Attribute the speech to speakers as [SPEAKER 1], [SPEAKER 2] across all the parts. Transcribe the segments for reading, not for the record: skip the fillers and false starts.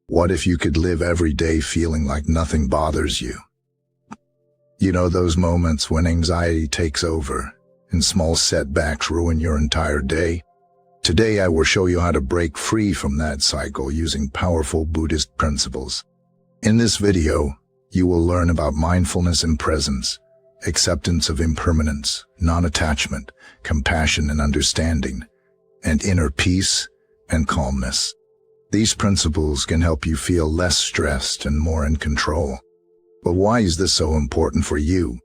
[SPEAKER 1] What if you could live every day feeling like nothing bothers you? You know those moments when anxiety takes over and small setbacks ruin your entire day? Today I will show you how to break free from that cycle using powerful Buddhist principles. In this video, you will learn about mindfulness and presence, acceptance of impermanence, non-attachment, compassion and understanding, and inner peace and calmness. These principles can help you feel less stressed and more in control. But why is this so important for you?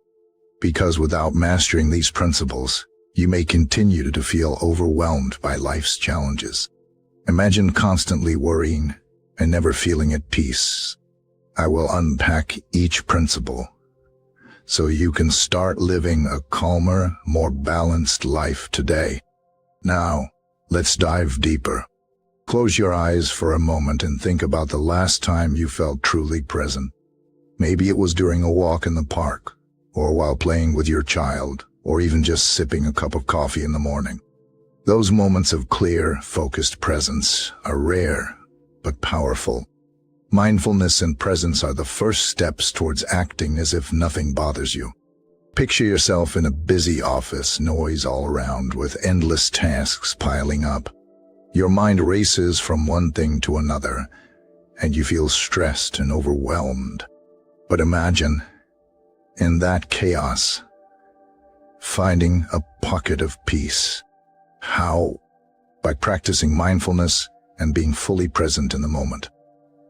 [SPEAKER 1] Because without mastering these principles, you may continue to feel overwhelmed by life's challenges. Imagine constantly worrying and never feeling at peace. I will unpack each principle so you can start living a calmer, more balanced life today. Now, let's dive deeper. Close your eyes for a moment and think about the last time you felt truly present. Maybe it was during a walk in the park, or while playing with your child, or even just sipping a cup of coffee in the morning. Those moments of clear, focused presence are rare, but powerful. Mindfulness and presence are the first steps towards acting as if nothing bothers you. Picture yourself in a busy office, noise all around, with endless tasks piling up. Your mind races from one thing to another, and you feel stressed and overwhelmed. But imagine, in that chaos, finding a pocket of peace. How? By practicing mindfulness and being fully present in the moment.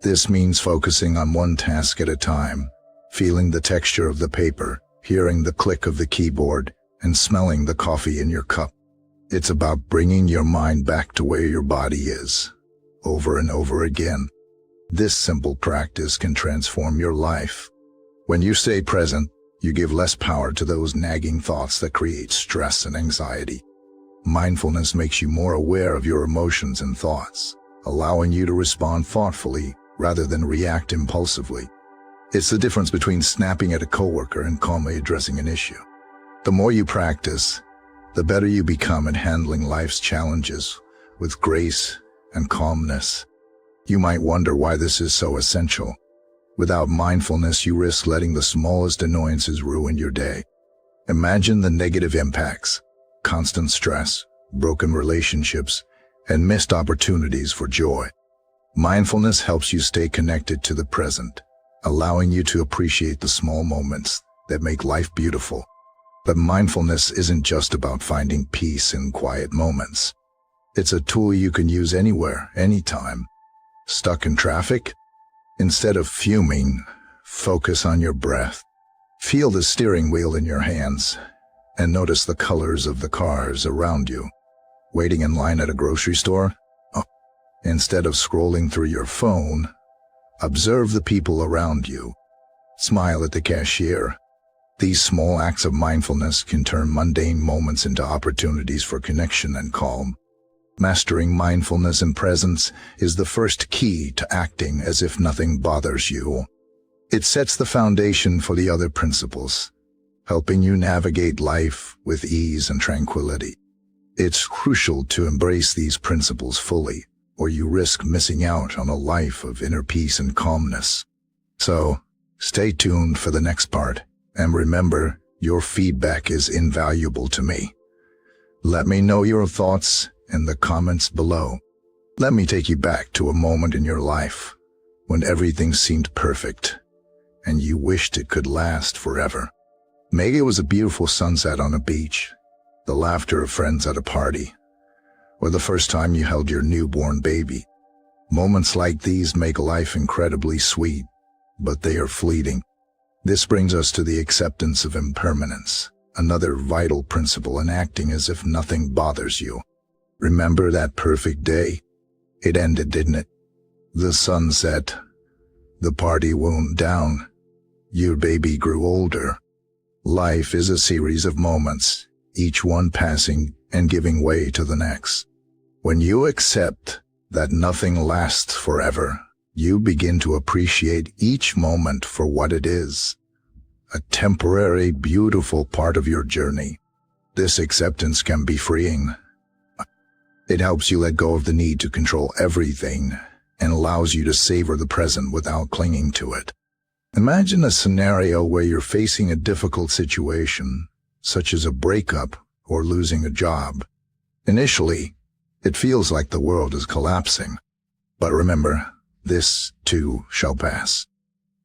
[SPEAKER 1] This means focusing on one task at a time, feeling the texture of the paper, hearing the click of the keyboard, and smelling the coffee in your cup. It's about bringing your mind back to where your body is, over and over again. This simple practice can transform your life. When you stay present, you give less power to those nagging thoughts that create stress and anxiety. Mindfulness makes you more aware of your emotions and thoughts, allowing you to respond thoughtfully rather than react impulsively. It's the difference between snapping at a coworker and calmly addressing an issue. The more you practice, the better you become at handling life's challenges with grace and calmness. You might wonder why this is so essential. Without mindfulness, you risk letting the smallest annoyances ruin your day. Imagine the negative impacts: constant stress, broken relationships, and missed opportunities for joy. Mindfulness helps you stay connected to the present, allowing you to appreciate the small moments that make life beautiful. But mindfulness isn't just about finding peace in quiet moments. It's a tool you can use anywhere, anytime. Stuck in traffic? Instead of fuming, focus on your breath. Feel the steering wheel in your hands and notice the colors of the cars around you. Waiting in line at a grocery store? Oh. Instead of scrolling through your phone, observe the people around you. Smile at the cashier. These small acts of mindfulness can turn mundane moments into opportunities for connection and calm. Mastering mindfulness and presence is the first key to acting as if nothing bothers you. It sets the foundation for the other principles, helping you navigate life with ease and tranquility. It's crucial to embrace these principles fully, or you risk missing out on a life of inner peace and calmness. So, stay tuned for the next part. And remember, your feedback is invaluable to me. Let me know your thoughts in the comments below. Let me take you back to a moment in your life when everything seemed perfect and you wished it could last forever. Maybe it was a beautiful sunset on a beach, the laughter of friends at a party, or the first time you held your newborn baby. Moments like these make life incredibly sweet, but they are fleeting. This brings us to the acceptance of impermanence, another vital principle in acting as if nothing bothers you. Remember that perfect day? It ended, didn't it? The sun set, the party wound down, your baby grew older. Life is a series of moments, each one passing and giving way to the next. When you accept that nothing lasts forever, you begin to appreciate each moment for what it is, a temporary, beautiful part of your journey. This acceptance can be freeing. It helps you let go of the need to control everything and allows you to savor the present without clinging to it. Imagine a scenario where you're facing a difficult situation, such as a breakup or losing a job. Initially, it feels like the world is collapsing. But remember, this too shall pass.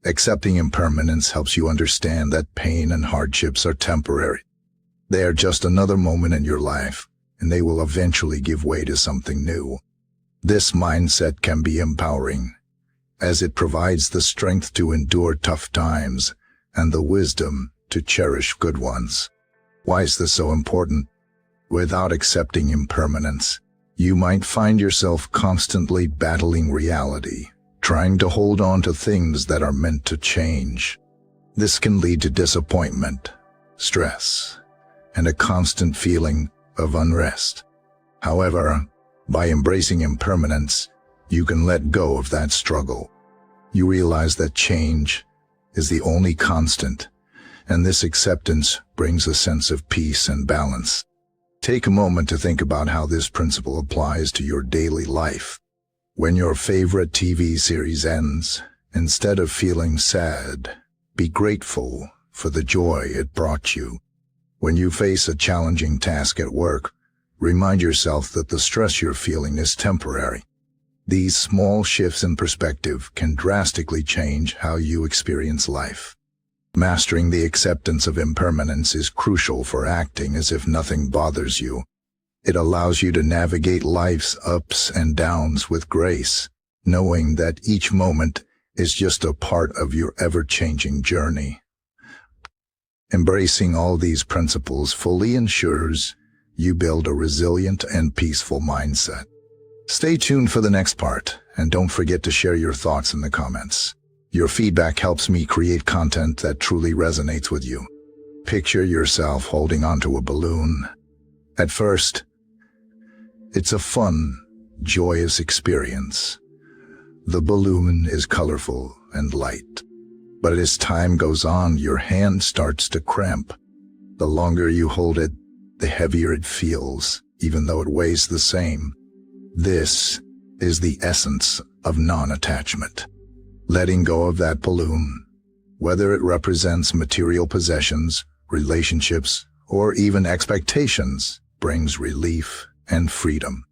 [SPEAKER 1] Accepting impermanence helps you understand that pain and hardships are temporary. They are just another moment in your life, and they will eventually give way to something new. This mindset can be empowering, as it provides the strength to endure tough times and the wisdom to cherish good ones. Why is this so important? Without accepting impermanence, you might find yourself constantly battling reality, trying to hold on to things that are meant to change. This can lead to disappointment, stress, and a constant feeling of unrest. However, by embracing impermanence, you can let go of that struggle. You realize that change is the only constant, and this acceptance brings a sense of peace and balance. Take a moment to think about how this principle applies to your daily life. When your favorite TV series ends, instead of feeling sad, be grateful for the joy it brought you. When you face a challenging task at work, remind yourself that the stress you're feeling is temporary. These small shifts in perspective can drastically change how you experience life. Mastering the acceptance of impermanence is crucial for acting as if nothing bothers you. It allows you to navigate life's ups and downs with grace, knowing that each moment is just a part of your ever-changing journey. Embracing all these principles fully ensures you build a resilient and peaceful mindset. Stay tuned for the next part, and don't forget to share your thoughts in the comments. Your feedback helps me create content that truly resonates with you. Picture yourself holding onto a balloon. At first, it's a fun, joyous experience. The balloon is colorful and light. But as time goes on, your hand starts to cramp. The longer you hold it, the heavier it feels, even though it weighs the same. This is the essence of non-attachment. Letting go of that balloon, whether it represents material possessions, relationships, or even expectations, brings relief and freedom.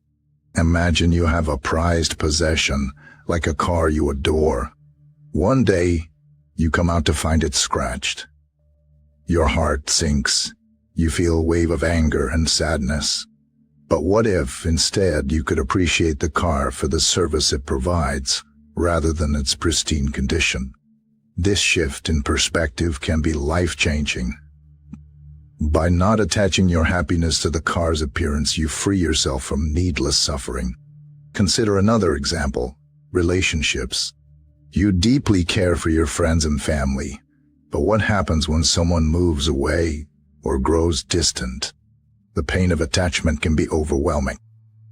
[SPEAKER 1] Imagine you have a prized possession, like a car you adore. One day, you come out to find it scratched. Your heart sinks. You feel a wave of anger and sadness. But what if, instead, you could appreciate the car for the service it provides, rather than its pristine condition? This shift in perspective can be life-changing. By not attaching your happiness to the car's appearance, you free yourself from needless suffering. Consider another example: relationships. You deeply care for your friends and family, but what happens when someone moves away or grows distant? The pain of attachment can be overwhelming.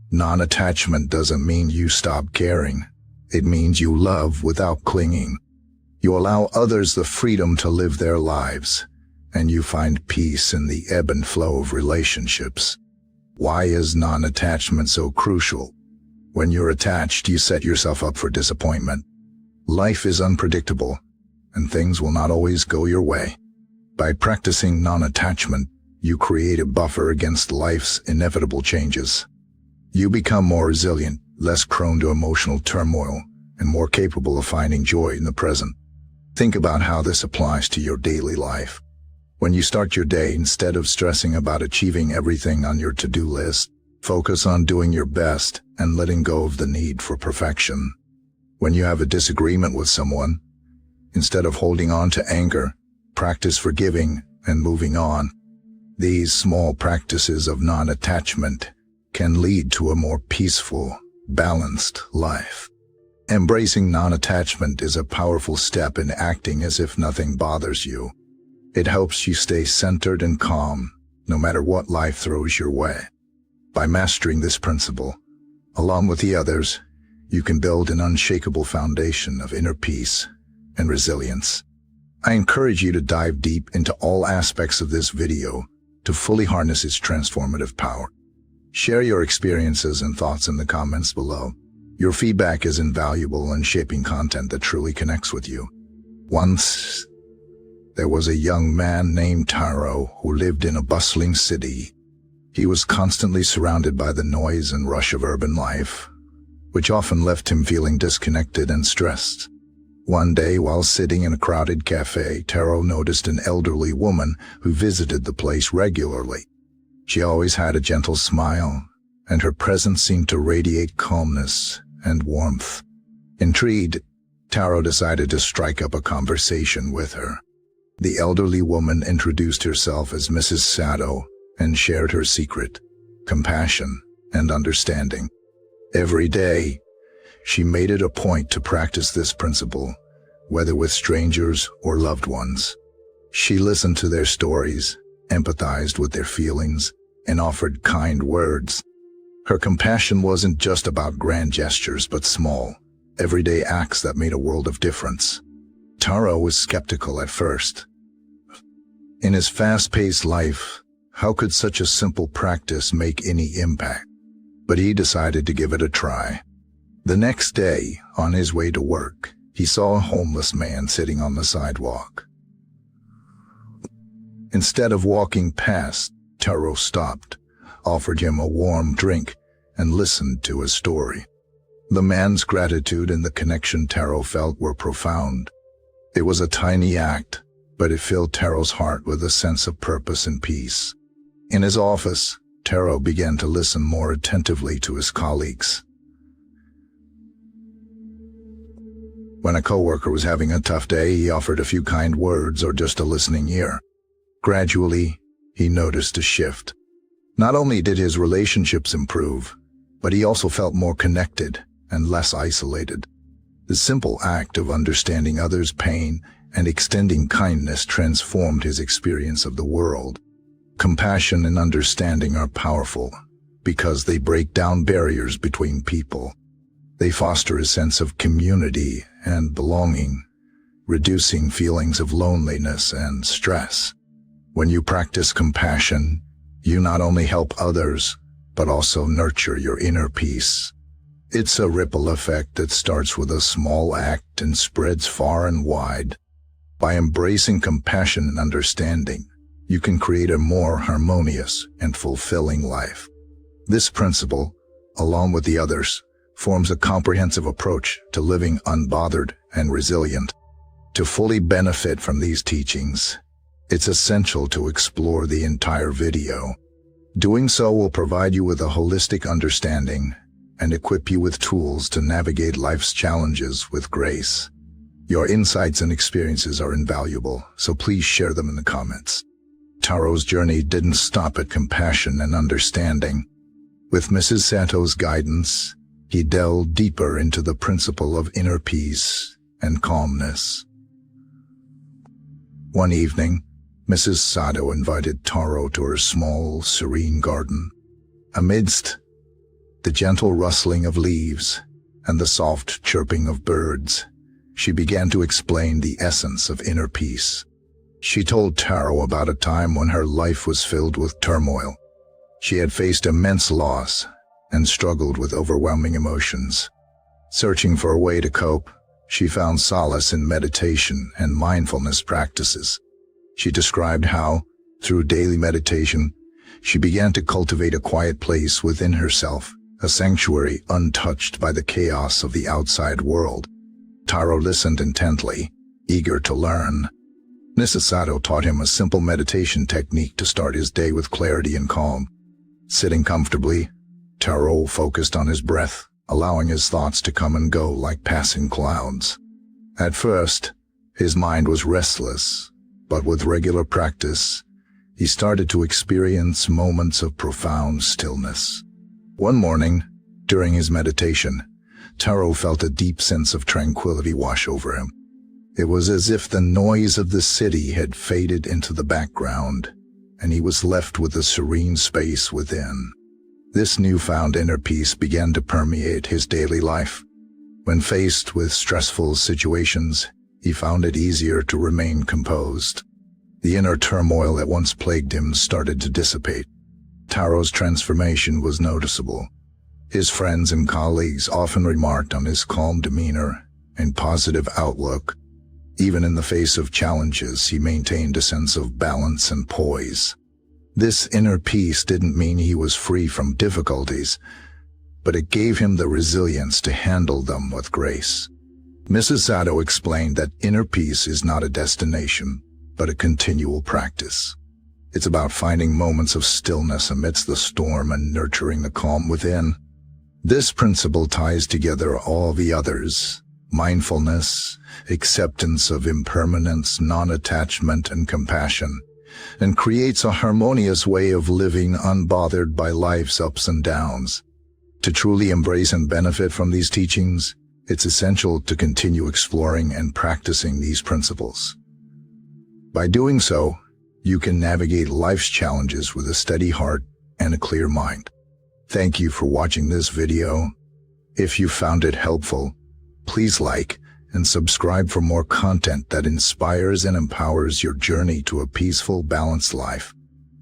[SPEAKER 1] Non-attachment doesn't mean you stop caring. It means you love without clinging. You allow others the freedom to live their lives, and you find peace in the ebb and flow of relationships. Why is non-attachment so crucial? When you're attached, you set yourself up for disappointment. Life is unpredictable, and things will not always go your way. By practicing non-attachment, you create a buffer against life's inevitable changes. You become more resilient, less prone to emotional turmoil, and more capable of finding joy in the present. Think about how this applies to your daily life. When you start your day, instead of stressing about achieving everything on your to-do list, focus on doing your best and letting go of the need for perfection. When you have a disagreement with someone, instead of holding on to anger, practice forgiving and moving on. These small practices of non-attachment can lead to a more peaceful, balanced life. Embracing non-attachment is a powerful step in acting as if nothing bothers you. It helps you stay centered and calm, no matter what life throws your way. By mastering this principle, along with the others, you can build an unshakable foundation of inner peace and resilience. I encourage you to dive deep into all aspects of this video to fully harness its transformative power. Share your experiences and thoughts in the comments below. Your feedback is invaluable in shaping content that truly connects with you. Once, there was a young man named Taro who lived in a bustling city. He was constantly surrounded by the noise and rush of urban life, which often left him feeling disconnected and stressed. One day, while sitting in a crowded cafe, Taro noticed an elderly woman who visited the place regularly. She always had a gentle smile, and her presence seemed to radiate calmness and warmth. Intrigued, Taro decided to strike up a conversation with her. The elderly woman introduced herself as Mrs. Sato and shared her secret, compassion, and understanding. Every day, she made it a point to practice this principle, whether with strangers or loved ones. She listened to their stories, empathized with their feelings, and offered kind words. Her compassion wasn't just about grand gestures, but small, everyday acts that made a world of difference. Taro was skeptical at first. In his fast-paced life, how could such a simple practice make any impact? But he decided to give it a try. The next day, on his way to work, he saw a homeless man sitting on the sidewalk. Instead of walking past, Taro stopped, offered him a warm drink, and listened to his story. The man's gratitude and the connection Taro felt were profound. It was a tiny act, but it filled Taro's heart with a sense of purpose and peace. In his office, Taro began to listen more attentively to his colleagues. When a coworker was having a tough day, he offered a few kind words or just a listening ear. Gradually, he noticed a shift. Not only did his relationships improve, but he also felt more connected and less isolated. The simple act of understanding others' pain and extending kindness transformed his experience of the world. Compassion and understanding are powerful because they break down barriers between people. They foster a sense of community and belonging, reducing feelings of loneliness and stress. When you practice compassion, you not only help others, but also nurture your inner peace. It's a ripple effect that starts with a small act and spreads far and wide. By embracing compassion and understanding, you can create a more harmonious and fulfilling life. This principle, along with the others, forms a comprehensive approach to living unbothered and resilient. To fully benefit from these teachings, it's essential to explore the entire video. Doing so will provide you with a holistic understanding and equip you with tools to navigate life's challenges with grace. Your insights and experiences are invaluable, so please share them in the comments. Taro's journey didn't stop at compassion and understanding. With Mrs. Sato's guidance, he delved deeper into the principle of inner peace and calmness. One evening, Mrs. Sato invited Taro to her small, serene garden. Amidst the gentle rustling of leaves and the soft chirping of birds, she began to explain the essence of inner peace. She told Taro about a time when her life was filled with turmoil. She had faced immense loss and struggled with overwhelming emotions. Searching for a way to cope, she found solace in meditation and mindfulness practices. She described how, through daily meditation, she began to cultivate a quiet place within herself, a sanctuary untouched by the chaos of the outside world. Taro listened intently, eager to learn. Mrs. Sato taught him a simple meditation technique to start his day with clarity and calm. Sitting comfortably, Taro focused on his breath, allowing his thoughts to come and go like passing clouds. At first, his mind was restless, but with regular practice, he started to experience moments of profound stillness. One morning, during his meditation, Taro felt a deep sense of tranquility wash over him. It was as if the noise of the city had faded into the background, and he was left with a serene space within. This newfound inner peace began to permeate his daily life. When faced with stressful situations, he found it easier to remain composed. The inner turmoil that once plagued him started to dissipate. Taro's transformation was noticeable. His friends and colleagues often remarked on his calm demeanor and positive outlook. Even in the face of challenges, he maintained a sense of balance and poise. This inner peace didn't mean he was free from difficulties, but it gave him the resilience to handle them with grace. Mrs. Sato explained that inner peace is not a destination, but a continual practice. It's about finding moments of stillness amidst the storm and nurturing the calm within. This principle ties together all the others: mindfulness, acceptance of impermanence, non-attachment, and compassion, and creates a harmonious way of living unbothered by life's ups and downs. To truly embrace and benefit from these teachings, it's essential to continue exploring and practicing these principles. By doing so, you can navigate life's challenges with a steady heart and a clear mind. Thank you for watching this video. If you found it helpful, please like and subscribe for more content that inspires and empowers your journey to a peaceful, balanced life.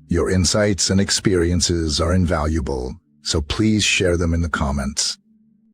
[SPEAKER 1] Your insights and experiences are invaluable, so please share them in the comments.